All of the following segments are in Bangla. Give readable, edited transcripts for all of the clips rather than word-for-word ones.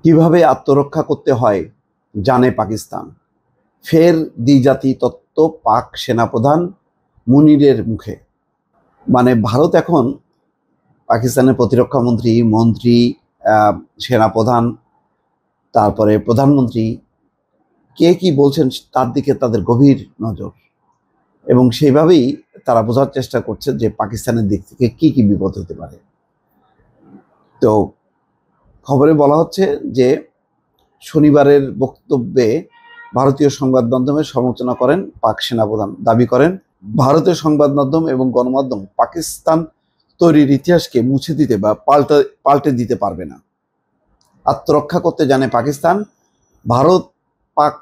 কিভাবে আত্মরক্ষা করতে হয় জানে পাকিস্তান। ফের দ্বিজাতি তত্ত্ব পাক সেনাপ্রধান মুনিরের মুখে। মানে ভারত এখন পাকিস্তানের প্রতিরক্ষা মন্ত্রী, সেনাপ্রধান, তারপরে প্রধানমন্ত্রী কে কি বলছেন তার দিকে তাদের গভীর নজর, এবং সেইভাবেই তারা বোঝার চেষ্টা করছে যে পাকিস্তানের দিক থেকে কি কি বিপদ হতে পারে। তো খবরে বলা হচ্ছে যে শনিবারের বক্তব্যে ভারতীয় সংবাদ মাধ্যমের সমালোচনা করেন পাক সেনাপ্রধান। দাবি করেন ভারতীয় সংবাদ মাধ্যম এবং গণমাধ্যম পাকিস্তান তৈরির ইতিহাসকে মুছে দিতে বা পাল্টে দিতে পারবে না। আত্মরক্ষা করতে জানে পাকিস্তান। ভারত পাক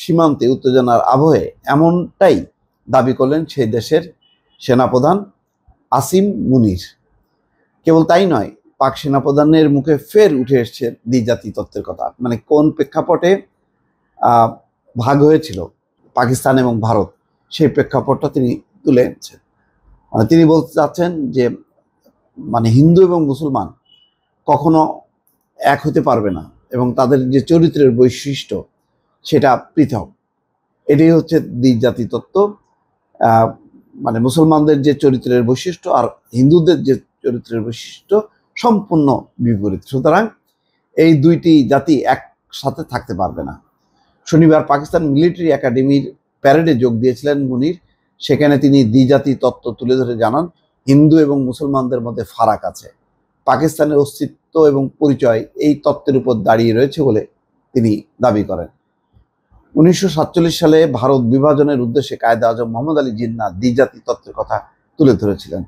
সীমান্তে উত্তেজনার আবহে এমনটাই দাবি করলেন সেই দেশের সেনাপ্রধান আসিম মুনির। কেবল তাই নয়, পাক সেনাপ্রধানের মুখে ফের উঠে এসছে দ্বিজাতি তত্ত্বের কথা। মানে কোন প্রেক্ষাপটে ভাগ হয়েছিল পাকিস্তান এবং ভারত, সেই প্রেক্ষাপটটা তিনি তুলে এনেছেন। মানে তিনি বলতে চাচ্ছেন যে হিন্দু এবং মুসলমান কখনো এক হতে পারবে না, এবং তাদের যে চরিত্রের বৈশিষ্ট্য সেটা পৃথক। এটাই হচ্ছে দ্বিজাতি তত্ত্ব। মুসলমানদের যে চরিত্রের বৈশিষ্ট্য আর হিন্দুদের যে চরিত্রের বৈশিষ্ট্য সম্পূর্ণ বিপরীত। সুতরাং এই দুইটি জাতি একসাথে থাকতে পারবে না। শনিবার পাকিস্তান মিলিটারি একাডেমির প্যারেডে যোগ দিয়েছিলেন মুনির। সেখানে তিনি দ্বিজাতি তত্ত্ব তুলে ধরে জানান, হিন্দু এবং মুসলমানদের মধ্যে ফারাক আছে। পাকিস্তানের অস্তিত্ব এবং পরিচয় এই তত্ত্বের উপর দাঁড়িয়ে রয়েছে বলে তিনি দাবি করেন। 1947 সালে ভারত বিভাজনের উদ্দেশ্যে কায়েদে আজম মোহাম্মদ আলী জিন্নাহ দ্বিজাতি তত্ত্বের কথা তুলে ধরেছিলেন।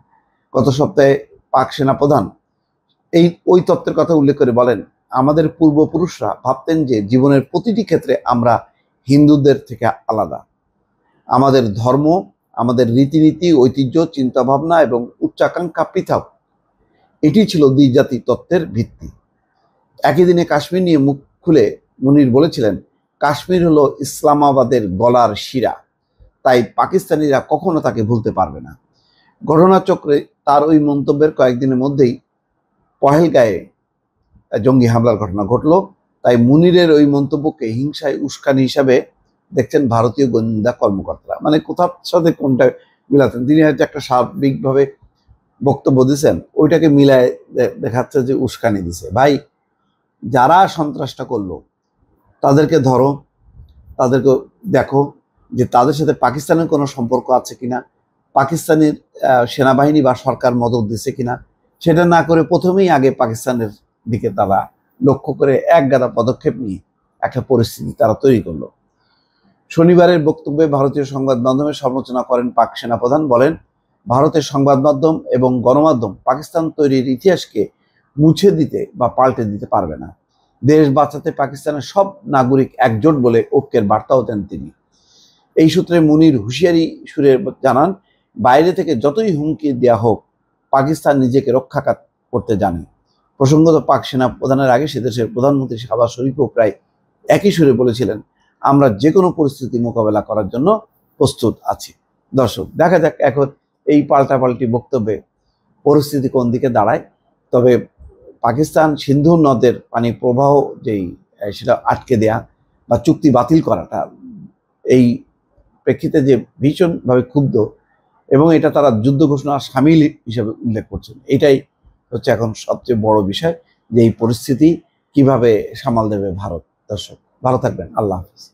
গত সপ্তাহে পাক সেনাপ্রধান ওই তত্ত্বের কথা উল্লেখ করে বলেন, আমাদের পূর্বপুরুষরা ভাবতেন যে জীবনের প্রতিটি ক্ষেত্রে আমরা হিন্দুদের থেকে আলাদা। আমাদের ধর্ম, আমাদের রীতিনীতি, ঐতিহ্য, চিন্তাভাবনা এবং উচ্চাকাঙ্ক্ষা পৃথক। এটি ছিল দ্বিজাতি তত্ত্বের ভিত্তি। একই দিনে কাশ্মীর নিয়ে মুখ খুলে মুনির বলেছিলেন, কাশ্মীর হলো ইসলামাবাদের গলার শিরা, তাই পাকিস্তানিরা কখনো তাকে ভুলতে পারবে না। ঘটনাচক্রে তার ওই মন্তব্যের কয়েকদিনের মধ্যেই পহেলগাঁয়ে জঙ্গি হামলার ঘটনা ঘটল। তাই মুনিরের ওই মন্তব্যকে হিংসায় উস্কানি হিসাবে দেখছেন ভারতীয় গোয়েন্দা কর্মকর্তারা। মানে কোথার সাথে কোনটা মিলাচ্ছেন, তিনি হয়তো একটা সার্বিকভাবে বক্তব্য দিচ্ছেন, ওইটাকে মিলায় দেখাচ্ছে যে উস্কানি দিছে। ভাই, যারা সন্ত্রাসটা করলো তাদেরকে ধরো, তাদেরকে দেখো যে তাদের সাথে পাকিস্তানের কোনো সম্পর্ক আছে কিনা, পাকিস্তানের সেনাবাহিনী বা সরকার মদত দিছে কিনা। সেটা না করে প্রথমেই আগে পাকিস্তানের দিকে তারা লক্ষ্য করে একগাদা পদক্ষেপ নিয়ে একটা পরিস্থিতি তারা তৈরি করলো। শনিবারের বক্তব্যে ভারতীয় সংবাদ মাধ্যমের সমালোচনা করেন পাক সেনাপ্রধান। বলেন, ভারতের সংবাদ মাধ্যম এবং গণমাধ্যম পাকিস্তান তৈরির ইতিহাসকে মুছে দিতে বা পাল্টে দিতে পারবে না। দেশ বাঁচাতে পাকিস্তানের সব নাগরিক একজোট বলে ঐক্যের বার্তাও দেন তিনি। এই সূত্রে মুনির হুঁশিয়ারি সুরে জানান, বাইরে থেকে যতই হুমকি দেওয়া হোক, পাকিস্তান নিজেকে রক্ষা করতে জানে। প্রসঙ্গত, পাক সেনা প্রধানের আগে সে দেশের প্রধানমন্ত্রী শাহবাজ শরীফও প্রায় একই সুরে বলেছিলেন, আমরা যে কোনো পরিস্থিতি মোকাবেলা করার জন্য প্রস্তুত আছি। দর্শক, দেখা যাক এখন এই পাল্টাপাল্টি বক্তব্যে পরিস্থিতি কোন দিকে দাঁড়ায়। তবে পাকিস্তান সিন্ধু নদের পানি প্রবাহ সেটা আটকে দেয়া বা চুক্তি বাতিল করাটা, এই প্রেক্ষিতে যে ভীষণভাবে ক্ষুব্ধ, এবং এটা তারা যুদ্ধ ঘোষণা সামিল হিসেবে উল্লেখ করছেন। এটাই হচ্ছে এখন সবচেয়ে বড় বিষয়, যে এই পরিস্থিতি কিভাবে সামাল দেবে ভারত। দর্শক, ভালো থাকবেন। আল্লাহ হাফিজ।